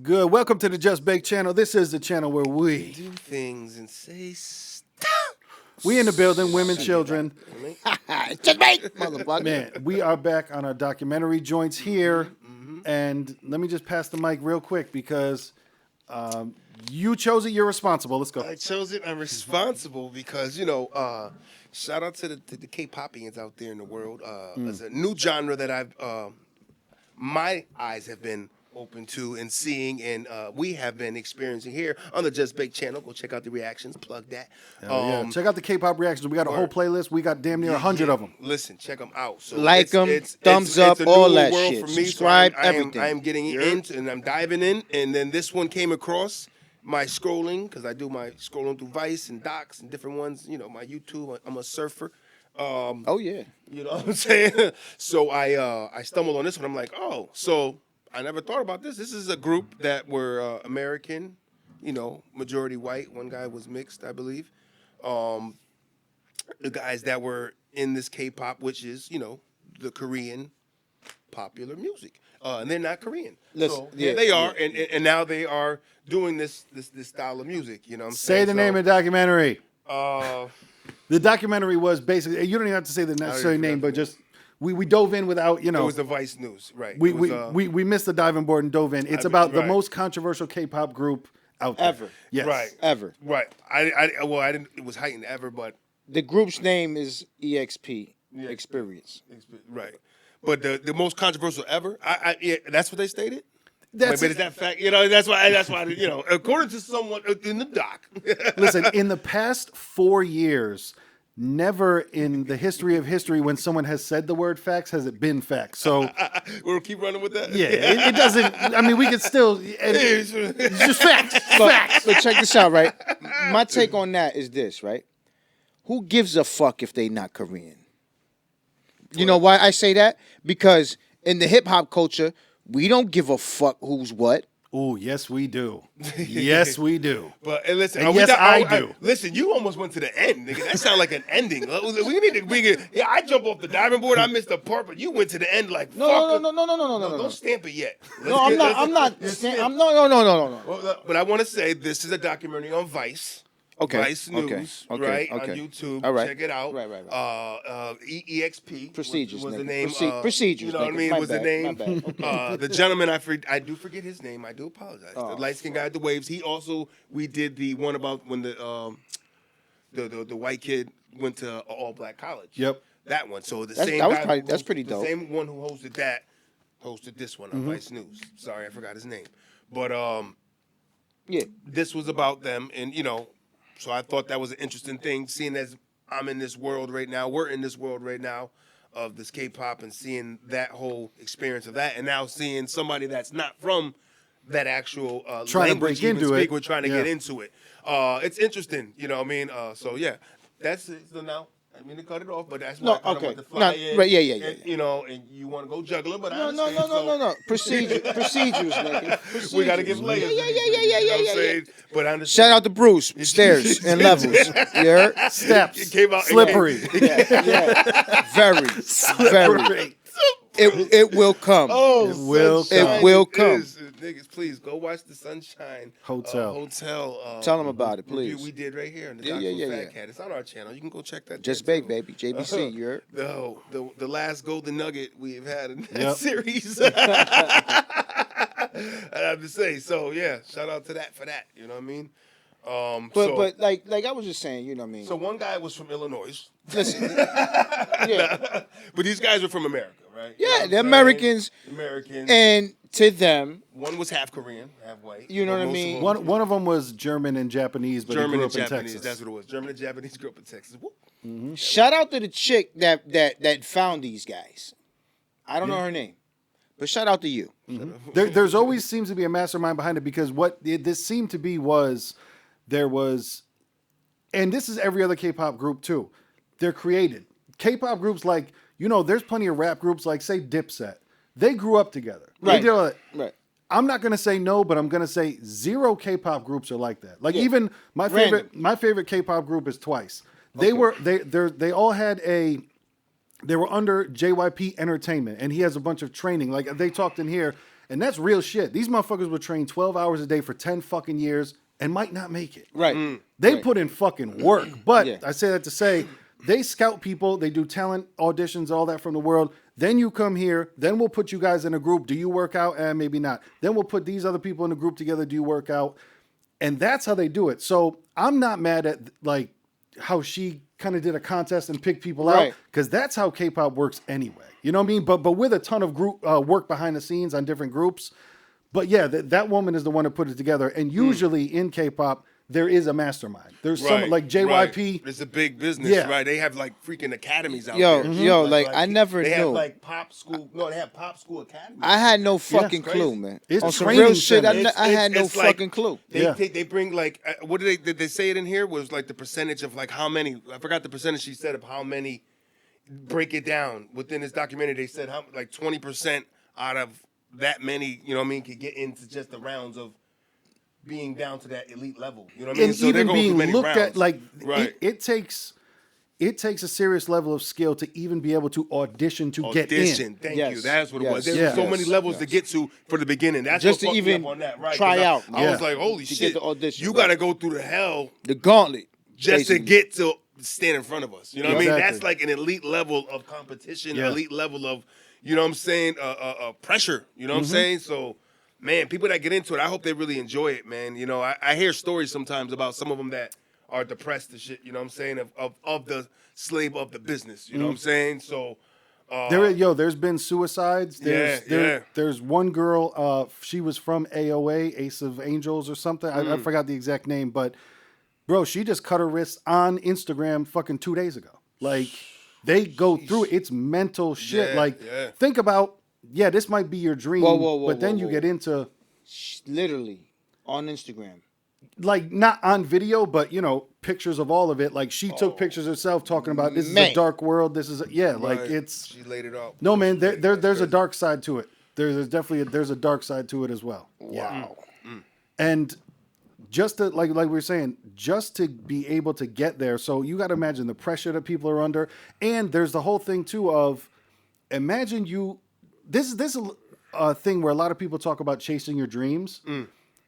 Good. Welcome to the Just Bake channel. This is the channel where we do things and say stop. We in the building, women, children. Just bake, motherfucker. Man, we are back on our documentary joints here. And let me just pass the mic real quick because you chose it. You're responsible. Let's go. I chose it. I'm responsible because, shout out to the K-Popians out there in the world. It's a new genre that my eyes have been open to and seeing, and we have been experiencing here on the Just Bake channel. Go check out the reactions. Plug that. Yeah. Check out the K-pop reactions. We got a whole playlist. We got damn near 100 of them. Listen, check them out. So like them, thumbs up, it's a all new that world shit. for me, Subscribe, so everything. I am getting into, and I'm diving in. And then this one came across my scrolling because I do my scrolling through Vice and Docs and different ones. My YouTube. I'm a surfer. Oh yeah. You know what I'm saying? So I stumbled on this one. I'm like, oh, so I never thought about this. This is a group that were American, majority white. One guy was mixed, I believe. The guys that were in this K-pop, which is, the Korean popular music. And they're not Korean. Listen, so yeah, they are, and now they are doing this style of music. You know what I'm saying? Say the name of the documentary. The documentary was basically, you don't even have to say the necessary name, but just we dove in without, It was the Vice News, right? We missed the diving board and dove in. It's about the most controversial K-pop group out there. Ever. Yes. Right. Ever. Right. I didn't. It was heightened ever, but The group's name is EXP. Experience. right. But the most controversial ever. Yeah, that's what they stated. That's But is that fact? That's why. According to someone in the doc. Listen, in the past 4 years, never in the history of history when someone has said the word facts has it been facts. So We'll keep running with that. yeah, it doesn't. I mean, we could still. It's just facts. Facts. But check this out, right? My take on that is this, right? Who gives a fuck if they not Korean? You know why I say that? Because in the hip hop culture, we don't give a fuck who's what. Oh, yes, we do. Yes, we do. But listen, And yes, I do. Listen, you almost went to the end, nigga. That sounds like an ending. We need to. Yeah, I jump off the diving board. I missed a part, but you went to the end like. No. Don't stamp it yet. No, I'm not. No. But I want to say this is a documentary on Vice. Okay. Vice News, right? On YouTube. All right. Check it out. Right. EXP. Procedures, was the nigga. name. Procedures, You know what I nigga. mean? My Was the bad, name. my bad. Okay. The gentleman, I do forget his name. I do apologize. Oh, the light skinned guy at the waves. He also, we did the one about when the white kid went to an all black college. Yep. That one. So That was probably- that's pretty dope. The same one who hosted that hosted this one on Vice News. Sorry, I forgot his name. But Yeah. this was about them, and so I thought that was an interesting thing, seeing as I'm in this world right now, we're in this world right now of this K-pop, and seeing that whole experience of that, and now seeing somebody that's not from that actual Trying to language break into it. we're trying to Yeah. get into it. It's interesting, you know what I mean? So yeah, that's it. So now, I didn't mean to cut it off, but that's No, why I kinda okay. want to fly No, in, right, yeah. and you want to go juggler, but I No. understand. So Procedures, nigga. Procedures. we got to give layers. Yeah. You know what I'm saying? But I understand. Shout out to Bruce. Stairs and levels. You heard? Steps. It came out Slippery. Yeah. Very. It will come. Oh, It will Sunshine come. It will come. is- Niggas, please go watch the Sunshine Hotel. Tell them about it, please. review we did right here on the Yeah, Doc yeah, with yeah, Fat yeah. Cat. It's on our channel. You can go check that. Just there, bake, too. baby. JBC, you heard? The last golden nugget we've had in that Yep. series. I have to say, so yeah, shout out to that for that. You know what I mean? But like I was just saying, you know what I mean? So one guy was from Illinois, Listen. Yeah. but these guys are from America, right? You know what Yeah, I'm they're saying? Americans. Americans. And to them, One was half Korean, half white. You know but what I most of mean? them- One of them was German and Japanese, but he German grew and up in Japanese. Texas. That's what it was. German and Japanese grew up in Texas. Whoop. shout out to the chick that found these guys. I don't know her name. But shout out to you. There's always seems to be a mastermind behind it because this seemed to be was there was, and this is every other K-pop group too. They're created. K-pop groups like, there's plenty of rap groups like say Dipset. They grew up together. Right. They did all that. Right. I'm not gonna say no, but I'm gonna say zero K-pop groups are like that. Like Yeah. even my favorite K-pop group is Twice. They all had they were under JYP Entertainment, and he has a bunch of training. Like they talked in here, And that's real shit. These motherfuckers were trained 12 hours a day for 10 fucking years and might not make it. Right. They put in fucking work. But Yeah. I say that to say, they scout people, they do talent auditions, all that from the world. Then you come here, then we'll put you guys in a group. Do you work out? Maybe not. Then we'll put these other people in a group together. Do you work out? And that's how they do it. So I'm not mad at like how she kind of did a contest and picked people out, because that's how K-pop works anyway. You know what I mean? But with a ton of group work behind the scenes on different groups. But yeah, that woman is the one that put it together. And usually in K-pop, there is a mastermind. There's some like JYP. Right. It's a big business, right? They have like freaking academies out there. Like I never knew. They have like pop school. No, they have pop school academies. I had no fucking clue, man. It's on some training real shit. centers. I had no It's like- fucking clue. They bring like what did they say it in here was like the percentage of like how many, I forgot the percentage she said of how many, break it down within this documentary. They said how like 20% out of that many, you know what I mean, could get into just the rounds of being down to that elite level. You know what I mean? And So they're even going through being many looked rounds. at like Right. it takes a serious level of skill to even be able to audition to get in. Thank Yes. you. That's what it was. Yes. There's so Yes. many levels to Yes. get to for the beginning. That's Just what to fucked me even up on that, right? try 'Cause out. I was Yeah. like, holy To get shit. the audition, You right. got to go through the hell The gauntlet. just to basically. get to stand in front of us. You know what I mean? Exactly. That's like an elite level of competition, Yeah. elite level of, you know what I'm saying, pressure. You know what I'm saying? So, man, people that get into it, I hope they really enjoy it, man. You know, I hear stories sometimes about some of them that are depressed and shit, you know what I'm saying, of the slave of the business. You know what I'm saying? So, There's been suicides. Yeah. There's one girl. She was from AOA, Ace of Angels or something. I forgot the exact name, but bro, she just cut her wrist on Instagram fucking 2 days ago. Like they go through it. It's mental shit. Yeah, like yeah. think about this might be your dream, but then you whoa. get into Literally on Instagram. like not on video, but you know pictures of all of it. Like she took pictures herself talking about this is Man. a dark world. This is like right. it's. She laid it out. No, man, there's a dark side to it. There's definitely there's a dark side to it as well. Wow. And just to like we were saying, just to be able to get there. So you got to imagine the pressure that people are under, and there's the whole thing too of imagine you. This is a thing where a lot of people talk about chasing your dreams.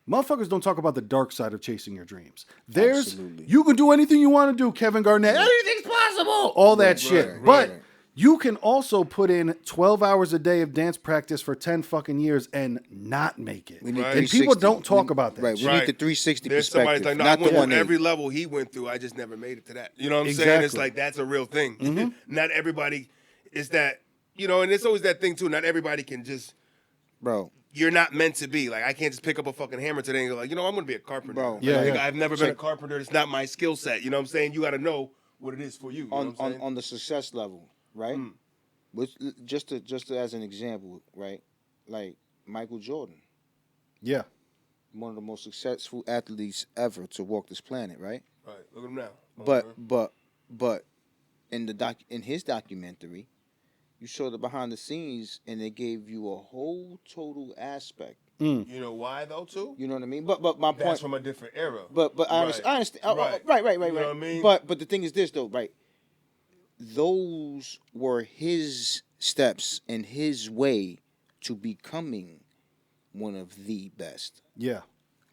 Motherfuckers don't talk about the dark side of chasing your dreams. There's Absolutely. you can do anything you want to do, Kevin Garnett. Anything's possible. All that shit. But you can also put in 12 hours a day of dance practice for 10 fucking years and not make it. We need And people 360. don't talk about that. Right. We shit. need the 360 There's somebody's perspective, like, no, not I the went through 180. every level he went through. I just never made it to that. You know what I'm saying? Exactly. It's like that's a real thing. Not everybody is that, you know, and it's always that thing too. Not everybody can just, Bro. you're not meant to be. Like I can't just pick up a fucking hammer today and go like, you know, I'm gonna be a carpenter. Bro. Yeah, Like, yeah. I've never been a carpenter. It's not my skill set. You know what I'm saying? You got to know what it is for you. You know what I'm saying? On the success level, right? Which, just as an example, right? Like Michael Jordan, Yeah. one of the most successful athletes ever to walk this planet, right? Right. Look at him now. But in his documentary, you saw the behind the scenes, and they gave you a whole total aspect. You know why though too? You know what I mean? But my That's point. from a different era. But I Right. understand. Oh, Right. Right. You know what I mean? But the thing is this though, right? Those were his steps and his way to becoming one of the best Yeah.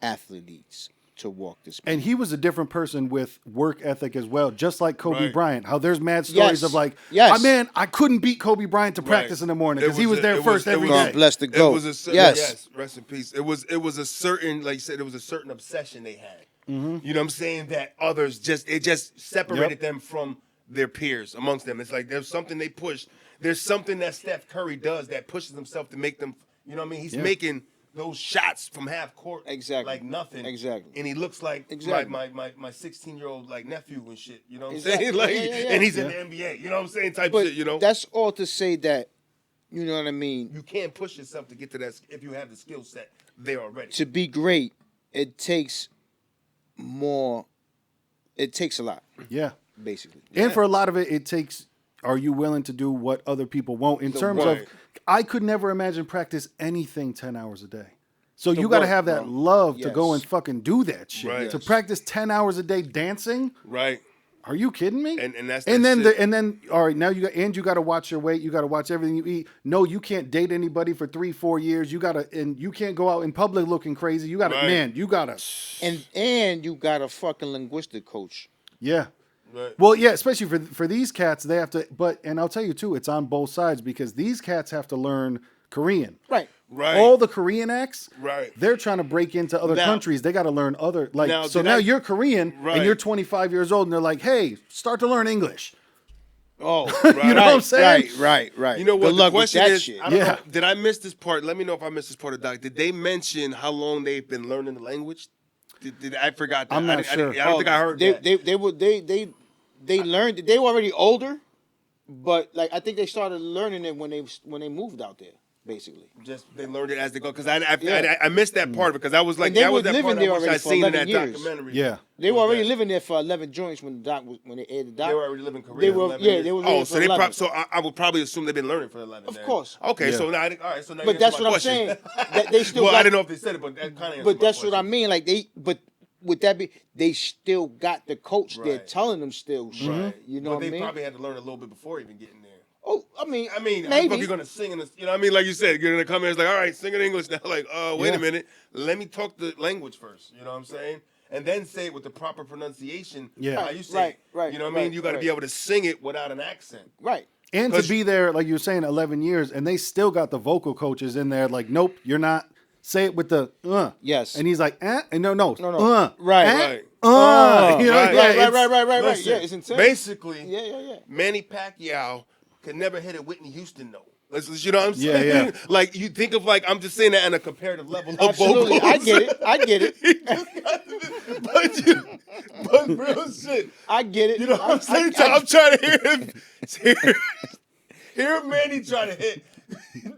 athletes to walk this. And he was a different person with work ethic as well, just like Kobe Right. Bryant. How there's mad stories Yes. of like, Yes. man, I couldn't beat Kobe Bryant to practice in the morning because he was there first every God day. bless the It GOAT. was a certain, Yes. yes, rest in peace. It was a certain, like you said, it was a certain obsession they had. You know what I'm saying? That others just separated them from their peers amongst them. It's like there's something they push. There's something that Steph Curry does that pushes himself to make them. You know what I mean? He's making those shots from half court, Exactly. like nothing, Exactly. And he looks like Exactly. my 16-year-old like nephew and shit. You know what I'm Exactly. saying? Like, Yeah, yeah, yeah. and he's in the NBA. You know what I'm saying? Type But shit. You know, that's all to say that, you know what I mean? you can't push yourself to get to that if you have the skill set there already. To be great, it takes more. It takes a lot, Yeah. basically. And for a lot of it, it takes, are you willing to do what other people won't? In terms of, right. I could never imagine practice anything 10 hours a day. So you got to work, have that bro. love to go Yes. and fucking do that shit. Right. To Yes. practice 10 hours a day dancing, Right. Are you kidding me? And that's and then shit. and then all right, now you got to watch your weight. You got to watch everything you eat. No, you can't date anybody for 3-4 years. And you can't go out in public looking crazy. You got to Right. man, you got to And you got a fucking linguistic coach. yeah. Right. Well, yeah, especially for these cats, they have to. And I'll tell you too, it's on both sides because these cats have to learn Korean. Right. Right. All the Korean acts, Right. they're trying to break into other Now- countries. They got to learn other Now, So did now I- you're Korean Right. and you're 25 years old, and they're like, "Hey, start to learn English." Oh, You know what I'm saying? Right. You know what? Good luck The question with that is, shit. I don't Yeah. know, did I miss this part? Let me know if I missed this part of the doc. Did they mention how long they've been learning the language? Did I forgot that? I'm not I sure. don't think I heard that. They learned. They were already older, but like I think they started learning it when they moved out there, basically. Just they learned it as they go because Yeah. I missed that part because I was like And they that were was that living part I there wish already I'd for seen in 11 that years. documentary. Yeah. They were Was already that- living there for 11 joints when they aired the doc. They were already living in Korea. They for were- 11 yeah, years. they were Oh, living so for they 11. so I would probably assume they've been learning for 11. Of then. course. Okay, Yeah. so now, all right, so now. But you that's answered what my I'm saying. question. That they still well, got, I didn't know if they said it, but that kind of. But that's what I mean. Like but with that be, they still got the coach there Right. telling them still shit. Right. You know but what I they mean? probably had to learn a little bit before even getting there. Oh, I mean, I mean, maybe. you're gonna sing in this, you know what I mean? Like you said, you're gonna come in, it's like, all right, sing in English now. Like, wait Yeah. a minute, let me talk the language first. You know what I'm saying? And then say it with the proper pronunciation. Yeah. How you say it. Right, You know what I mean? right, You got to be right. able to sing it without an accent. Right. And to 'Cause- be there, like you were saying, 11 years, and they still got the vocal coaches in there. Like, nope, you're not. Say it with the Yes. and he's like, and no, No. eh, Right. Right. you know, Right. yeah, Right. Listen, Yeah, it's intense. Basically, Yeah. Manny Pacquiao could never hit a Whitney Houston note. You know what I'm Yeah, saying? yeah. Like you think of like I'm just saying that on a comparative level of Absolutely. vocals. I get it. but real shit. I get it. You know what I'm saying? I'm trying to hear Manny try to hit.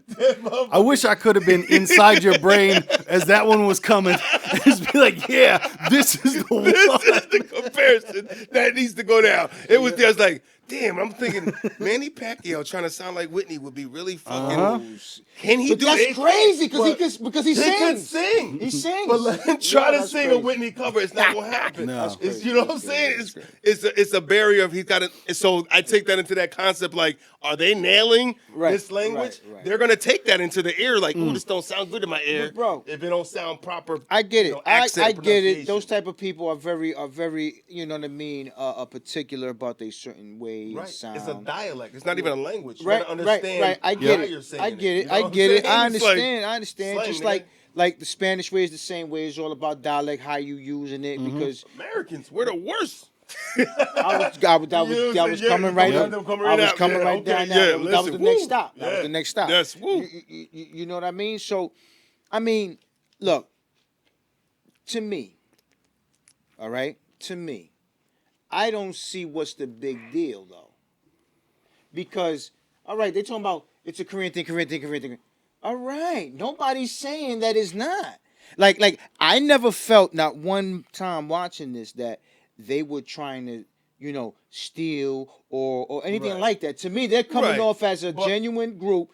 that motherfucker. I wish I could have been inside your brain as that one was coming. Just be like, yeah, this is the one. This is the comparison that needs to go down. It was there. I was like, damn. I'm thinking Manny Pacquiao trying to sound like Whitney would be really fucking. Can he But do that's it? crazy But because he He can sings. sing. He sings. But let him try Yeah, to that's sing a crazy. Whitney cover. It's not gonna happen. No. That's It's, you know what I'm saying? That's It's a barrier of he's got to. So I take that into that concept. Like, are they nailing Right, this language? right. They're gonna take that into the ear. Like, ooh, this don't sound good in my ear, But bro, If it don't sound proper, I get it. you know, accent I get it. pronunciation. Those type of people are very, you know what I mean, particular about their certain way Right. and sound. It's a dialect. It's not even a language. You Right, gotta understand. right. I why get you're it. saying I get it. You know I what I'm get it. saying? I It's understand. like I understand. slang, Just nigga. like the Spanish way is the same way. It's all about dialect, how you using it. Because Americans, we're the worst. that was Yeah, coming right yeah, up. them coming I right was out. coming Yeah, right okay, down. yeah, That was listen, the next woo. stop. That was Yeah. the next stop. Yes, woo. You know what I mean? So, I mean, look, to me, all right, to me, I don't see what's the big deal though. Because, all right, they're talking about it's a Korean thing. All right, nobody's saying that it's not. Like I never felt not one time watching this that they were trying to, you know, steal or anything Right. like that. To me, they're coming Right. off as a But- genuine group,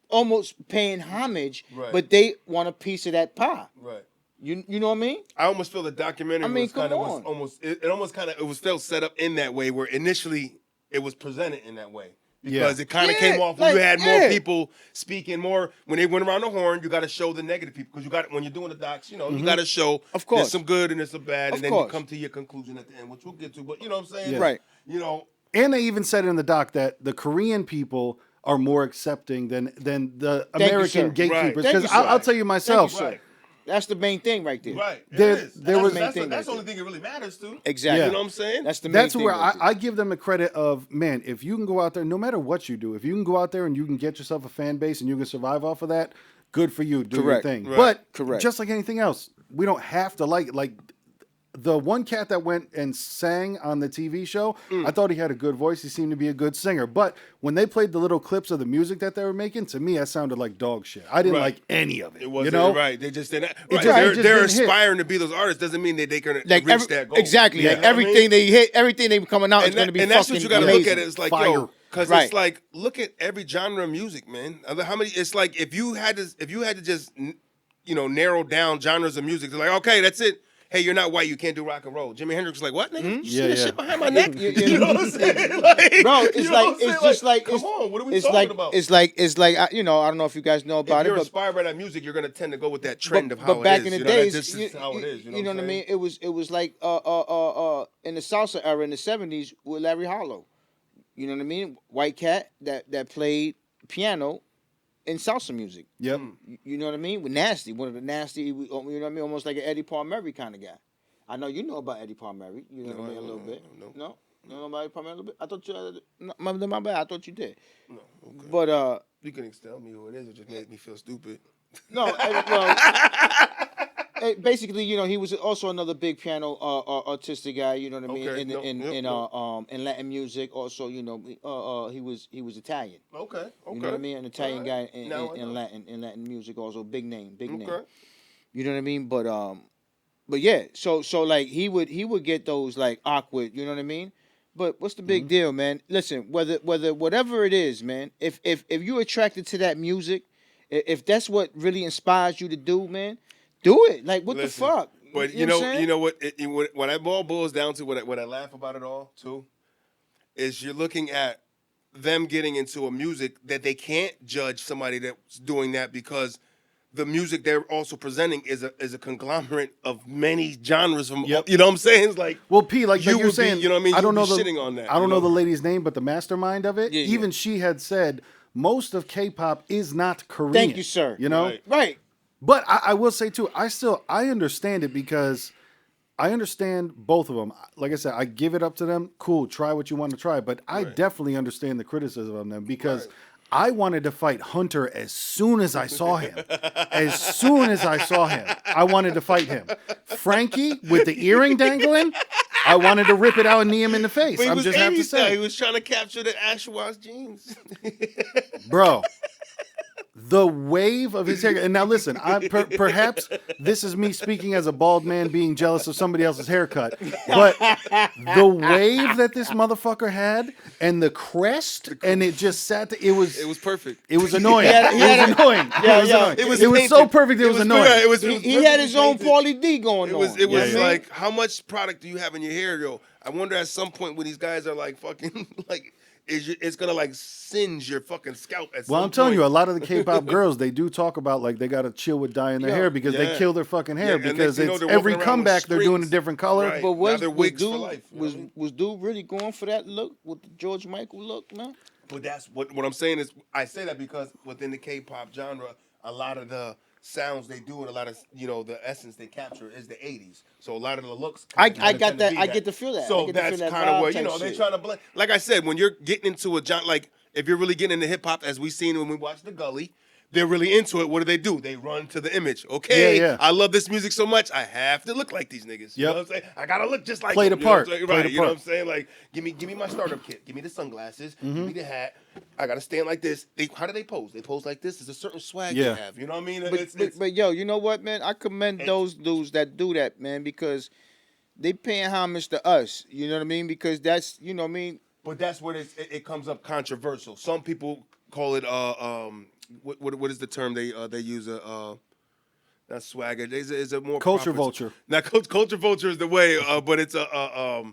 almost paying homage, Right. but they want a piece of that pie. Right. You know what I mean? I almost feel the documentary I mean, was kind of come on. almost it almost kind of it was still set up in that way where initially it was presented in that way because Yeah. it kind of Yeah, came off when you like, had yeah. more people speaking more when they went around the horn. You got to show the negative people because you got when you're doing the docs, you know, you got to show Of course. there's some good and there's some bad, Of and then course. you come to your conclusion at the end, which we'll get to. But you know what I'm saying? Yeah. Right. You know, And they even said in the doc that the Korean people are more accepting than the you, American sir. gatekeepers. Right. Thank you, Because sir. I'll tell you myself, Thank you, sir. That's the main thing right there. right? There- it is. there That's- was- that's, Main thing that's the right only thing it really matters to. Exactly. Yeah. You know what I'm saying? That's the main that's thing. where right there. I give them the credit of, man, if you can go out there, no matter what you do, if you can go out there and you can get yourself a fan base and you can survive off of that, good for you. Do Correct. your thing. Right. But Correct. just like anything else, we don't have to like it. Like the one cat that went and sang on the TV show, I thought he had a good voice. He seemed to be a good singer. But when they played the little clips of the music that they were making, to me, that sounded like dog shit. I didn't Right. like any of it. It wasn't you know? right. They just didn't. It Right. just- it they're just they're didn't hit. aspiring to be those artists. Doesn't mean that they can Like reach that goal. exactly. Yeah. Like You know what I everything mean? they hit, everything they coming out is and, going to be and that's fucking what you got to amazing. look at. It's like Fire. yo, because Right. it's like look at every genre of music, man. How many? It's like if you had to just narrow down genres of music, they're like okay, that's it. hey, you're not white, you can't do rock and roll. Jimi Hendrix was like, what, nigga? You see Yeah, that yeah. shit behind my neck? You You know what I'm saying? Like, Bro, it's you know like what I'm it's saying? just like come on, what are we it's talking like about? it's like I don't know if you guys know If about you're it, but inspired by that music, you're gonna tend to go with that trend of how but back it is. in the you know, days, this is how it is. You know what I mean? It was like in the salsa era in the 70s with Larry Harlow. You know what I mean? White cat that played piano in salsa music. Yep. You know what I mean? With Nasty, one of the nasty, you know what I mean? Almost like an Eddie Palmieri kind of guy. I know you know about Eddie Palmieri. You know what I mean? A little bit. No? You know about Eddie Palmieri a little bit? I thought you, my bad. I thought you did. No, okay. But, you can tell me who it is. It just made me feel stupid. no, basically, you know, he was also another big piano artistic guy. You know what I mean? Okay, In Latin music, also, you know, he was Italian. Okay. You know what I mean? An Italian guy Now I know. in Latin music, also big name. Okay. You know what I mean? But yeah, so like he would get those like awkward. You know what I mean? But what's the big deal, man? Listen, whether whatever it is, man, if you're attracted to that music, if that's what really inspires you to do, man, do it. Like what Listen, the fuck? But you know what what that all boils down to, what I laugh about it all too, is you're looking at them getting into a music that they can't judge somebody that's doing that because the music they're also presenting is a conglomerate of many genres from Yep. you know what I'm saying? It's like Well, P, like you you're would saying, be, you know what I mean? I don't You'd know be the shitting on that. I don't you know the lady's name, but the mastermind of it, Yeah, even yeah. she had said most of K-pop is not Korean. Thank you, sir. You know, Right. but I will say too, I understand it because I understand both of them. Like I said, I give it up to them. Cool, try what you want to try, but I definitely understand the criticism of them because. Right. I wanted to fight Hunter as soon as I saw him. As soon as I saw him, I wanted to fight him. Frankie with the earring dangling, I wanted to rip it out and knee him in the face. But he I'm was just have to 80s style. say, He was trying to capture the ash wash jeans. bro. The wave of his hair, and now listen. Perhaps this is me speaking as a bald man being jealous of somebody else's haircut, but the wave that this motherfucker had, and the crest, and it just sat. It was perfect. It was annoying. He had It was annoying. Yeah, It was yeah. annoying. It was It was so painted. perfect. It was annoying. It was He had his own perfectly Paulie D going It on. was You know what I mean? like, how much product do you have in your hair, yo? I wonder at some point when these guys are like fucking like, it's gonna like singe your fucking scalp at some Well, I'm telling you, a point. lot of the K-pop girls, they do talk about like they got to chill with dyeing their Yeah. hair because they Yeah. kill their fucking hair Yeah, and because next thing you know, it's they're walking every around with comeback they're doing a strings. different color. Right. But Now they're wigs for life, you know what I mean? was dude really going for that look with the George Michael look, man? But that's what I'm saying is I say that because within the K-pop genre, a lot of the sounds they do and a lot of the essence they capture is the 80s. So a lot of the looks. I kinda got tend to that. be I get to feel that. I So get to that's feel that kind of vibe where type they're shit. trying to blend. Like I said, when you're getting into a genre, like if you're really getting into hip hop, as we seen when we watched The Gully. They're really into it. What do? They run to the image. Okay, Yeah. I love this music so much. I have to look like these niggas. You know Yep. what I'm saying? I gotta look just like Play them, the you know what part. I'm saying? Play Right. the You know what I'm part. saying? Like, give me my startup kit. Give me the sunglasses. Give me the hat. I gotta stand like this. How do they pose? They pose like this. There's a certain swag Yeah. they have. You know what I mean? But yo, you know what, man? I commend those dudes that do that, man, because they paying homage to us. You know what I mean? Because that's, you know what I mean? But that's where it comes up controversial. Some people call it what is the term they use not swagger. Is a more Culture proper- vulture. Now culture vulture is the way, but it's a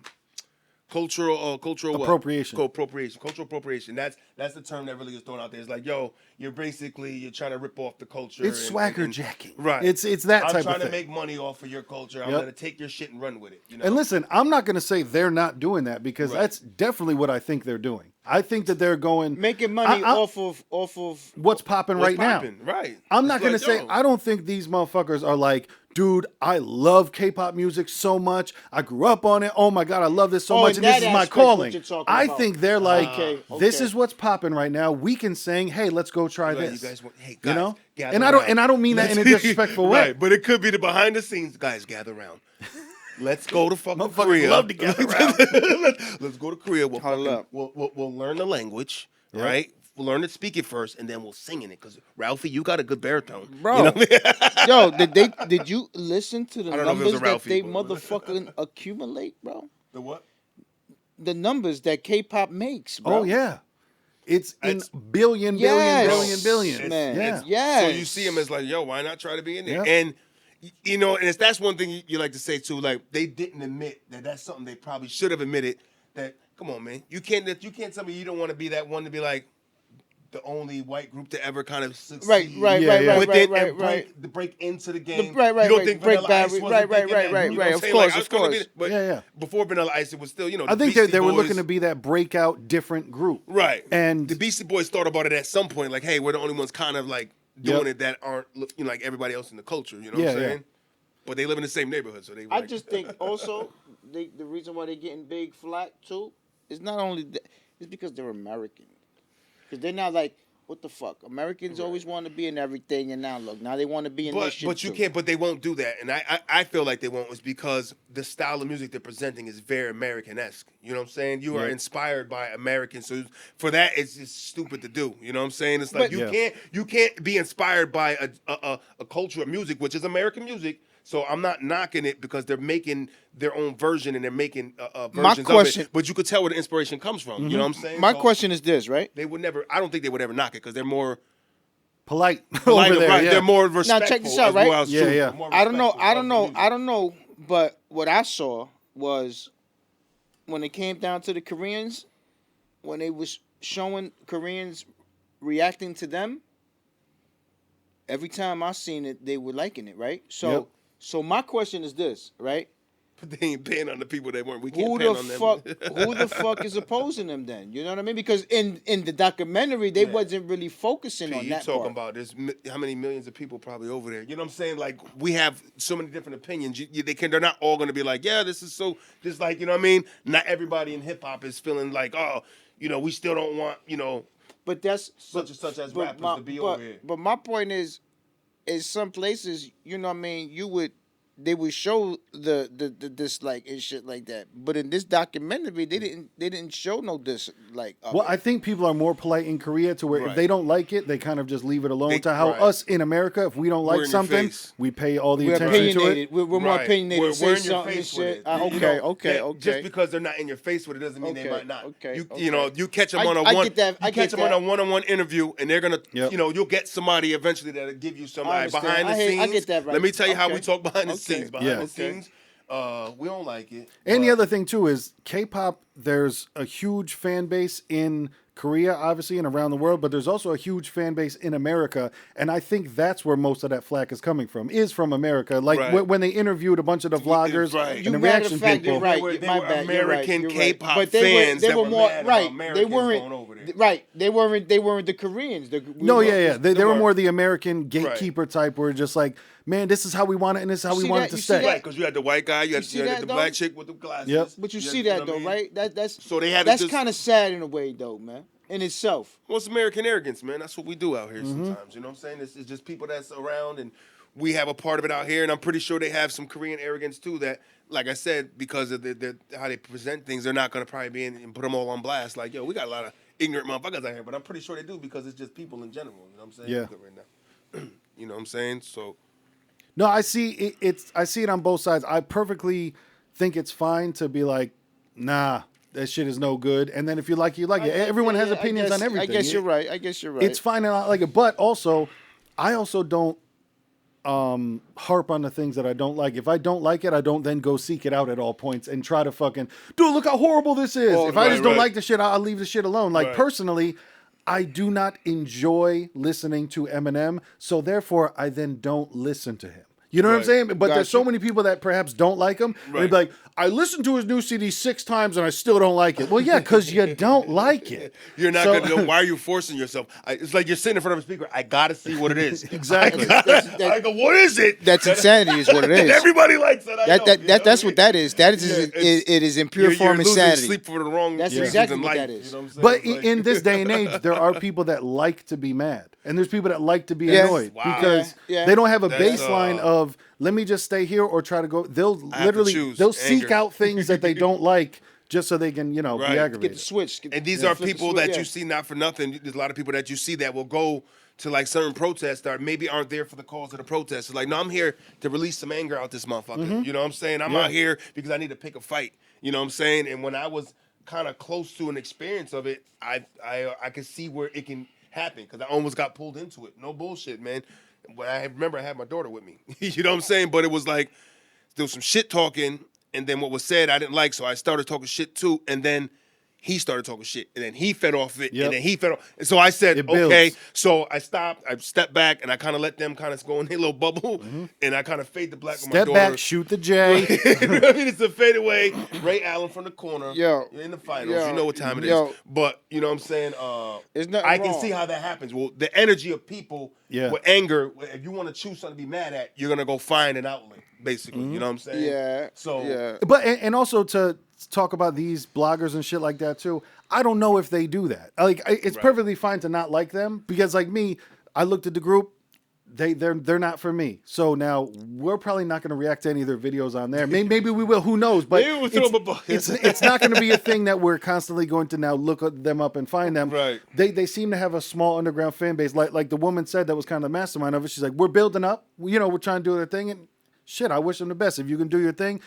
cultural what? Appropriation. Cultural appropriation. That's the term that really is thrown out there. It's like, yo, you're trying to rip off the culture. It's swagger jacking. Right. It's that I'm type trying of to thing. make money off of your culture. I'm Yep. gonna take your shit and run with it. You know? And listen, I'm not going to say they're not doing that because Right. that's definitely what I think they're doing. I think that they're going Making money off of what's popping right poppin'? now. Right. I'm It's not going to like, say yo. I don't think these motherfuckers are like, dude, I love K-pop music so much. I grew up on it. Oh my god, I love this so Oh, much, in and this that is my aspect, what calling. you're talking I about. think they're like, Okay, this okay. is what's popping right now. We can sing, hey, let's go try Like, this. you guys want, hey, You guys, know? gather And I don't mean that in a disrespectful way. Right, but it could be the behind the scenes guys gather around. Let's go to fucking Motherfuckers Korea. love to gather around. Let's go to Korea. We'll, Hold fucking, up. we'll learn the language, right? We'll learn to speak it first, and then we'll sing in it. Because Ralphie, you got a good baritone, Bro. You know what I mean? Yo, did you listen to the I don't know if it was numbers a that Ralphie, they but- motherfucking accumulate, bro? The what? The numbers that K-pop makes, bro. Oh yeah. It's in It's- billion, Yes. billion, billion. Man. Yeah. Yes. So you see him as like, yo, why not try to be in there? Yep. And you know, and that's one thing you like to say too. Like they didn't admit that that's something they probably should have admitted. That come on, man, you can't tell me you don't want to be that one to be like the only white group to ever kind of succeed with it and break into the game. You don't think Vanilla Ice wasn't thinking that? You know Of course, of course. But before Vanilla Ice, it was still, you know, I think they were looking to be that breakout different group. Right. And the Beastie Boys thought about it at some point, like, hey, we're the only ones kind of like doing it that aren't, you know, like everybody else in the culture. You know what I'm saying? But they live in the same neighborhood, so they. I just think also the reason why they're getting big flack too is not only it's because they're American. Because they're not like, what the fuck? Americans always want to be in everything, and now look, now they want to be in this shit But you too. can't. But they won't do that, and I feel like they won't, is because the style of music they're presenting is very American-esque. You know what I'm saying? You are inspired by Americans, so for that, it's just stupid to do. You know what I'm saying? It's like you can't be inspired by a culture of music, which is American music. So I'm not knocking it because they're making their own version and they're making versions of it. But you could tell where the inspiration comes from. You know what I'm saying? My question is this, right? They would never. I don't think they would ever knock it because they're more polite over there. Right? They're more respectful. Now check this out, right? I don't know. But what I saw was when it came down to the Koreans, when they was showing Koreans reacting to them. Every time I seen it, they were liking it, right? So. So my question is this, right? But they ain't paying on the people that weren't. We can't Who pay on them. Who the fuck is opposing them then? You know what I mean? Because in the documentary, they wasn't really focusing on that talking part. about there's how many millions of people probably over there. You know what I'm saying? Like we have so many different opinions. They're not all going to be like, yeah, this is so. Just like, you know what I mean? Not everybody in hip hop is feeling like, oh, you know, we still don't want, you know. But that's such and such as rappers to be over here. But my point is some places, you know what I mean, they would show the dislike and shit like that. But in this documentary, they didn't show no dislike. Well, I think people are more polite in Korea to where if they don't like it, they kind of just leave it alone. To how us in America, if we don't like something, we pay all the attention to it. We're more opinionated. We're in your face with it. Okay. Just because they're not in your face with it doesn't mean they might not. You know, you catch them on a one-on-one interview, and they're gonna, you know, you'll get somebody eventually that'll give you somebody behind the scenes. I get that right. Let me tell you how we talk behind the scenes. Behind the scenes, we don't like it. And the other thing too is K-pop. There's a huge fan base in Korea, obviously, and around the world, but there's also a huge fan base in America, and I think that's where most of that flack is coming from. Is from America. Like when they interviewed a bunch of the vloggers and the reaction people. They were American K-pop fans. They were more right. They weren't. They weren't the Koreans. They were more the American gatekeeper type. Where just like, man, this is how we want it, and this is how we want it to stay. Right, because you had the white guy, you had the black chick with the glasses. Yep. But you see that though, right? That's so they had that's kind of sad in a way, though, man. In itself. Well, it's American arrogance, man. That's what we do out here sometimes. You know what I'm saying? It's just people that's around, and we have a part of it out here. And I'm pretty sure they have some Korean arrogance too. That, like I said, because of how they present things, they're not gonna probably be in and put them all on blast. Like, yo, we got a lot of ignorant motherfuckers out here, but I'm pretty sure they do because it's just people in general. You know what I'm saying? Yeah. Right now. You know what I'm saying? So. No, I see it. I see it on both sides. I perfectly think it's fine to be like, nah, that shit is no good. And then if you like it, you like it. Everyone has opinions on everything. I guess you're right. It's fine and I like it. But also, I also don't harp on the things that I don't like. If I don't like it, I don't then go seek it out at all points and try to fucking, dude, look how horrible this is. If I just don't like the shit, I'll leave the shit alone. Like personally, I do not enjoy listening to Eminem. So therefore, I then don't listen to him. You know what I'm saying? But there's so many people that perhaps don't like him. Right. They'd be like, I listened to his new CD 6 times and I still don't like it. Well, yeah, because you don't like it. You're not going to know. Why are you forcing yourself? It's like you're sitting in front of a speaker. I got to see what it is. Exactly. I go, what is it? That's insanity is what it is. Everybody likes that. That's what that is. That is it is in pure form insanity. Sleep for the wrong That's exactly what that is. You know but in this day and age, there are people that like to be mad. And there's people that like to be annoyed because they don't have a baseline of, let me just stay here or try to go. They'll seek out things that they don't like just so they can, be aggravated. Get the switch. And these are people that you see not for nothing. There's a lot of people that you see that will go to like certain protests that maybe aren't there for the cause of the protest. It's like, no, I'm here to release some anger out this motherfucker. Mm-hmm. You know what I'm saying? I'm out here because I need to pick a fight. You know what I'm saying? And when I was kind of close to an experience of it, I could see where it can happened because I almost got pulled into it. No bullshit, man. But I remember I had my daughter with me. You know what I'm saying? But it was like there was some shit talking, and then what was said I didn't like, so I started talking shit too, and then he started talking shit, and then he fed off it, and then he fed off. And so I said, okay. So I stopped, I stepped back, and I kind of let them kind of go in their little bubble, and I kind of fade the black with my daughter. Step back, shoot the J. You know what I mean? It's a fadeaway. Ray Allen from the corner. Yo. You're in the finals. You know what time it Yo. is. But, you know what I'm saying? I can see how that happens. Well, the energy of people with anger, if you want to choose something to be mad at, you're going to go find an outlet, basically. You know what I'm saying? Yeah. So, But and also to talk about these bloggers and shit like that too. I don't know if they do that. Like, it's perfectly fine to not like them because, like me, I looked at the group. They're not for me. So now we're probably not going to react to any of their videos on there. Maybe we will. Who knows? But it's not going to be a thing that we're constantly going to now look them up and find them. Right. They seem to have a small underground fan base. Like the woman said that was kind of the mastermind of it. She's like, we're building up. We're trying to do our thing. And shit, I wish them the best. If you can do your thing.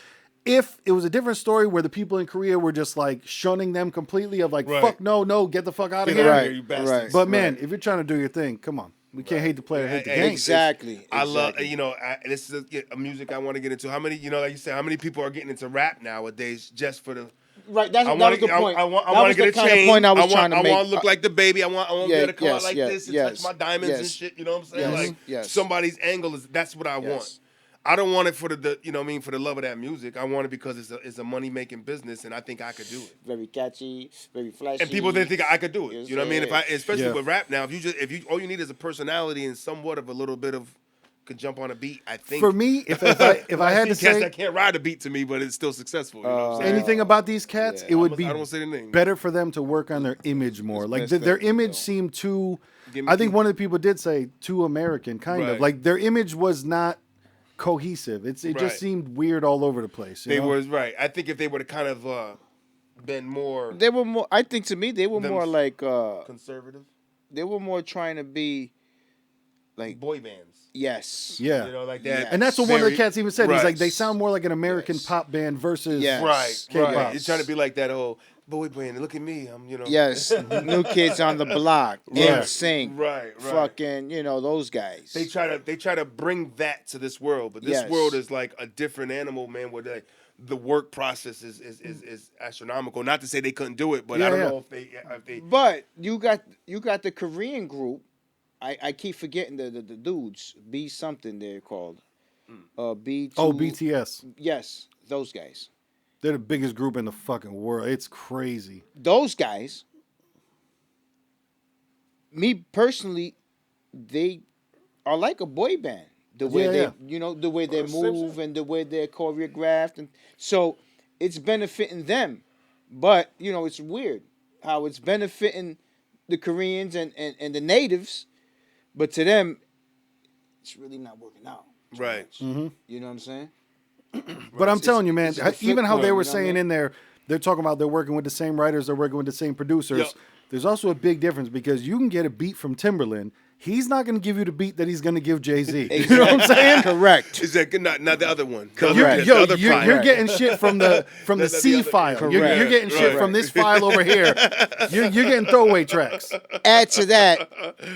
If it was a different story where the people in Korea were just like shunning them completely of like, fuck, no, get the fuck out of here. You bastards. But man, if you're trying to do your thing, come on. We can't hate the player, hate the game. Exactly. I love, this is a music I want to get into. How many, like you said, how many people are getting into rap nowadays just for the... Right, that was the point. I want to get a chain. Point I was trying to make. I want to look like the baby. I want to be able to come out like this and touch my diamonds and shit. You know what I'm saying? Somebody's angle that's what I want. I don't want it for the for the love of that music. I want it because it's a money making business, and I think I could do it. Very catchy, very flashy. And people didn't think I could do it. You know what I mean? Especially with rap now, if you all you need is a personality and somewhat of a little bit of could jump on a beat. I think for me, if I had to say, I can't ride a beat to me, but it's still successful. You know what I'm saying? Anything about these cats, it would be I don't say the name. better for them to work on their image more. Like their image seemed too. I think one of the people did say too American, kind of like their image was not cohesive. It just seemed weird all over the place. They were right. I think if they were to kind of been more, they were more. I think to me they were more like conservative. They were more trying to be like boy bands. Yes. Yeah. Like that. And that's what one of the cats even said. He's like, they sound more like an American pop band versus K-pop. Right. It's trying to be like that old boy band. Look at me. I'm, Yes. New Kids on the Block. NSYNC. Right. Fucking, those guys. They try to bring that to this world, but this world is like a different animal, man. Where the work process is astronomical. Not to say they couldn't do it, but I don't know if they. But you got the Korean group. I keep forgetting the dudes. B something they're called. B2. Oh, BTS. Yes, those guys. They're the biggest group in the fucking world. It's crazy. Those guys, me personally, they are like a boy band. The way the way they move and the way they're choreographed, and so it's benefiting them. But it's weird how it's benefiting the Koreans and the natives, but to them, it's really not working out. Right. Mm-hmm. You know what I'm saying? But I'm telling you, man, even how they were you know saying in there, they're talking about they're working with the same writers, they're working with the same producers. Yep. There's also a big difference because you can get a beat from Timberland. He's not going to give you the beat that he's going to give Jay-Z. Exactly. You know what I'm saying? Correct. Is that not the other one? Correct. You're getting shit from the C file. Correct. You're getting shit from this file over here. You're getting throwaway tracks. Add to that,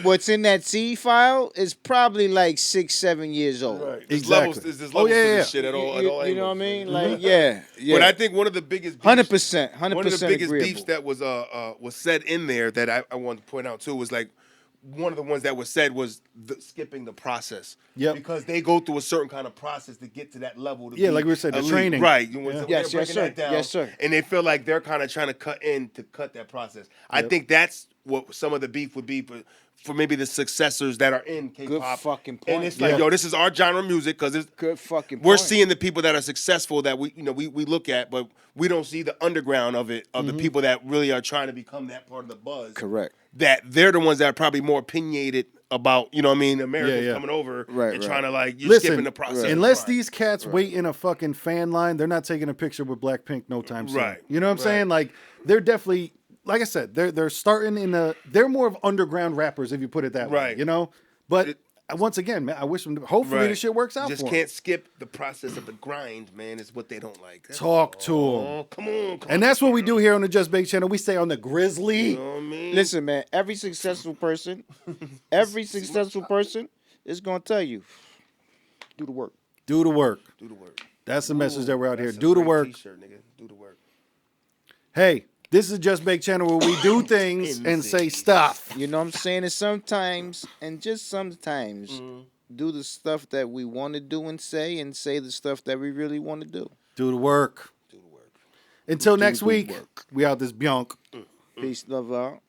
what's in that C file is probably like 6-7 years old. Right. Exactly. There's levels to this shit at all. You know what I mean? Like, But I think one of the biggest beefs, 100%. One of the biggest agreeable. beefs that was said in there that I wanted to point out too was like one of the ones that was said was skipping the process. Yep. Because they go through a certain kind of process to get to that level. To like we said, the elite. training. Right. Yes, sir. Yes, sir. And they feel like they're kind of trying to cut that process. I think that's what some of the beef would be for maybe the successors that are in K-pop. Good fucking point. And it's like, this is our genre of music because it's good fucking point. We're seeing the people that are successful that we look at, but we don't see the underground of it, of the people that really are trying to become that part of the buzz. Correct. That they're the ones that are probably more opinionated about, Americans coming over and trying to you're skipping the process. Unless these cats wait in a fucking fan line, they're not taking a picture with Blackpink no time soon. Right. You know what I'm saying? Like they're definitely, like I said, they're starting they're more of underground rappers if you put it that way. Right. But once again, man, I wish them. Hopefully, Right. this shit works out Just for can't skip the process of the grind, man. Is what they don't like. That's Talk to all. 'em. Come on. And that's what we do here on the Just Bake channel. We stay on the grizzly. You know what I mean? Listen, man, every successful person is gonna tell you, do the work. Do the work. Do the work. That's the message that we're out here. That's a Do the great work. T-shirt, nigga. Do the work. Hey, this is Just Bake channel where we do things and say stuff. You know what I'm saying? And sometimes, and just sometimes, do the stuff that we want to do and say the stuff that we really want to do. Do the work. Do the work. Until Do next the week, work. we out this bionk. Peace, love out.